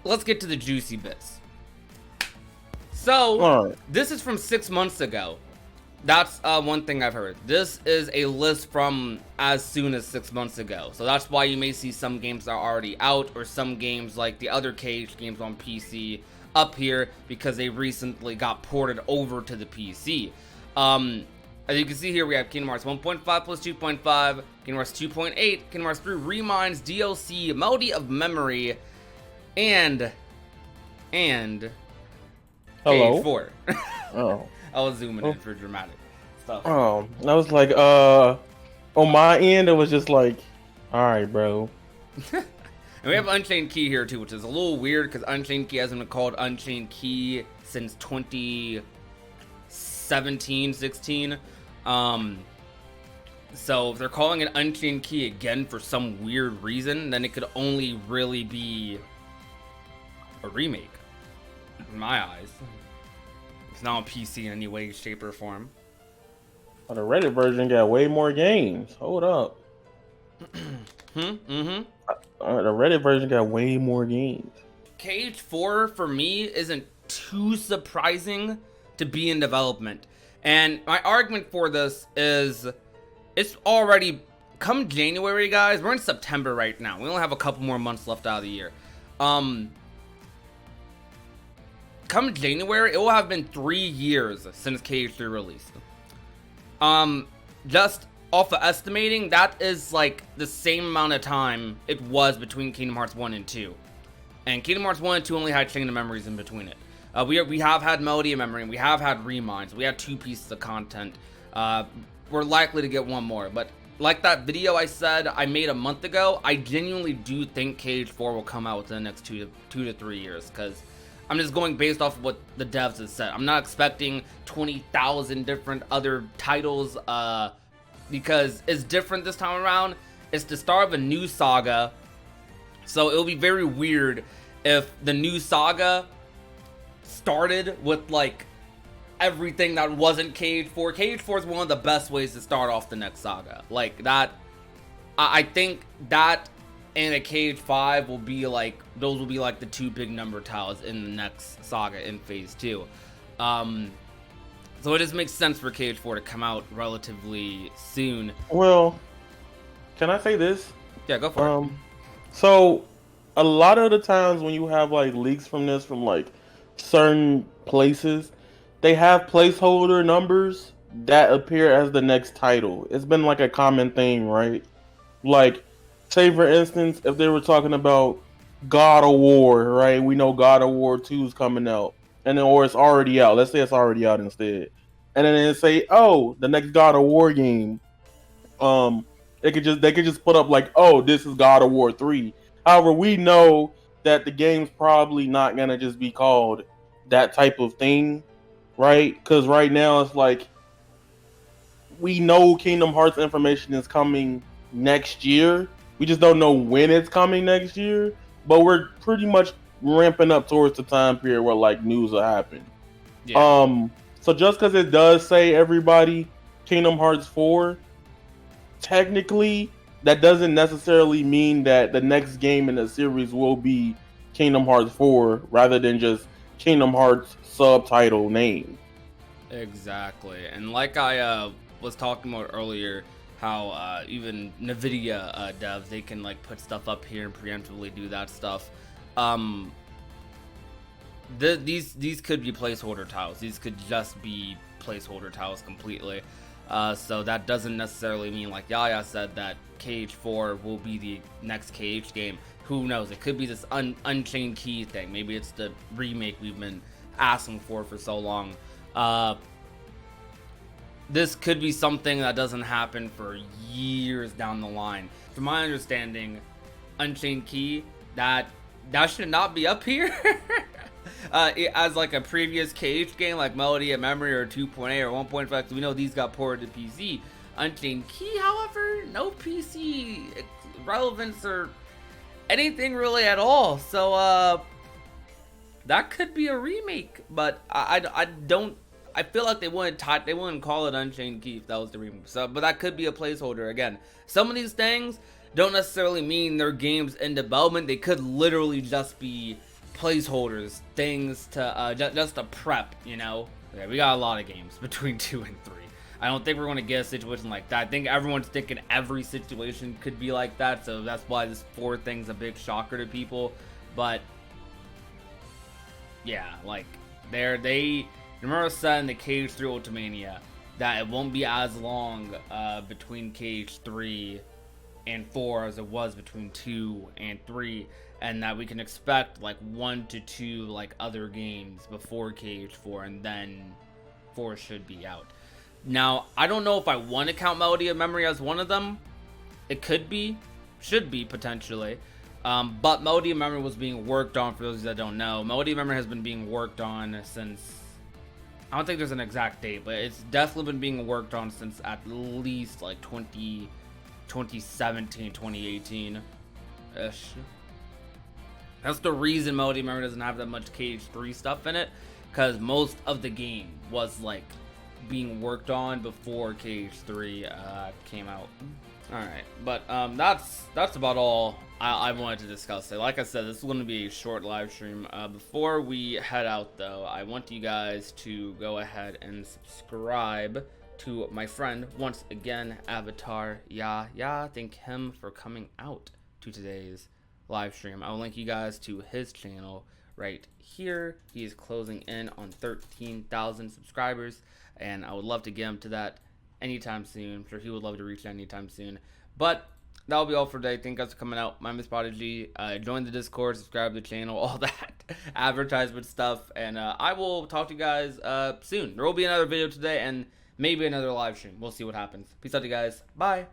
let's get to the juicy bits. So, this is from 6 months ago. That's one thing I've heard. This is a list from as soon as 6 months ago. So that's why you may see some games that are already out, or some games like the other Cage games on PC up here because they recently got ported over to the PC. As you can see here, we have Kingdom Hearts 1.5 plus 2.5, Kingdom Hearts 2.8, Kingdom Hearts 3 Reminds, DLC, Melody of Memory, and Hello? Cage 4. Oh. I was zooming in for dramatic stuff. Oh, I was like, on my end, it was just like, all right, bro. And we have Unchained Key here too, which is a little weird because Unchained Key hasn't been called Unchained Key since 2017, 16. So if they're calling it Unchained Key again for some weird reason, then it could only really be a remake, in my eyes. It's not on PC in any way, shape, or form. The Reddit version got way more games. Hold up. The Reddit version got way more games. Cage 4 for me isn't too surprising to be in development. And my argument for this is it's already come January, guys. We're in September right now. We only have a couple more months left out of the year. Come January, it will have been 3 years since Cage 3 released. Just off of estimating, that is like the same amount of time it was between Kingdom Hearts 1 and 2. And Kingdom Hearts 1 and 2 only had Chain of Memories in between it. We have had Melody of Memory, and we have had Reminds. We had 2 pieces of content. We're likely to get one more, but like that video I said I made a month ago, I genuinely do think Cage 4 will come out within the next 2 to 3 years, because I'm just going based off of what the devs have said. I'm not expecting 20,000 different other titles, because it's different this time around. It's the start of a new saga, so it'll be very weird if the new saga started with like everything that wasn't Cage 4. Cage 4 is one of the best ways to start off the next saga. Like that, I think that and a Cage 5 will be like, those will be like the 2 big number tiles in the next saga in phase 2. So it just makes sense for Cage 4 to come out relatively soon. Well, can I say this? Yeah, go for it. So a lot of the times when you have like leaks from this from like certain places, they have placeholder numbers that appear as the next title. It's been like a common thing, right? Like, say for instance, if they were talking about God of War, right? We know God of War 2 is coming out, and then or it's already out. Let's say it's already out instead, and then they say, oh, the next God of War game. They could just put up like, oh, this is God of War 3. However, we know that the game's probably not gonna just be called that type of thing, right? Because right now it's like we know Kingdom Hearts information is coming next year. We just don't know when it's coming next year, but we're pretty much ramping up towards the time period where like news will happen. Yeah. So just because it does say everybody Kingdom Hearts 4, technically that doesn't necessarily mean that the next game in the series will be Kingdom Hearts 4 rather than just Kingdom Hearts subtitle name. Exactly. And like I was talking about earlier, how even NVIDIA devs, they can like put stuff up here and preemptively do that stuff. These could be placeholder tiles. These could just be placeholder tiles completely. So that doesn't necessarily mean, like Yaya said, that Cage 4 will be the next Cage game. Who knows? It could be this Unchained Key thing. Maybe it's the remake we've been asking for so long. This could be something that doesn't happen for years down the line. From my understanding, Unchained Key, that should not be up here. As like a previous Cage game like Melody of Memory or 2.8 or 1.5, because we know these got ported to PC. Unchained Key, however, no PC relevance or anything really at all. So that could be a remake, but I feel like they wouldn't call it Unchained Key if that was the remake. So, but that could be a placeholder again. Some of these things don't necessarily mean they're games in development. They could literally just be placeholders, things to just to prep, you know. Yeah, we got a lot of games between 2 and 3. I don't think we're going to get a situation like that. I think everyone's thinking every situation could be like that, so that's why this 4 thing's a big shocker to people. But yeah, like they remember said in the KH3 Ultimania that it won't be as long between KH3 and 4 as it was between 2 and 3, and that we can expect like 1 to 2 like other games before KH4, and then 4 should be out. Now, I don't know if I want to count Melody of Memory as one of them. It could be, should be potentially. But Melody of Memory was being worked on, for those that don't know. Melody of Memory has been being worked on since, I don't think there's an exact date, but it's definitely been being worked on since at least like 2017, 2018-ish. That's the reason Melody of Memory doesn't have that much KH3 stuff in it, because most of the game was like being worked on before KH3 came out. Alright, but that's about all I wanted to discuss today. Like I said, this is going to be a short live stream. Before we head out, though, I want you guys to go ahead and subscribe to my friend, once again, Avatar. Yeah, thank him for coming out to today's live stream. I'll link you guys to his channel right here. He is closing in on 13,000 subscribers, and I would love to get him to that anytime soon. I'm sure he would love to reach that anytime soon. But that'll be all for today. Thank you guys for coming out. My name is Prodigy. Join the Discord, subscribe to the channel, all that advertisement stuff, and I will talk to you guys soon. There will be another video today and maybe another live stream. We'll see what happens. Peace out, you guys. Bye.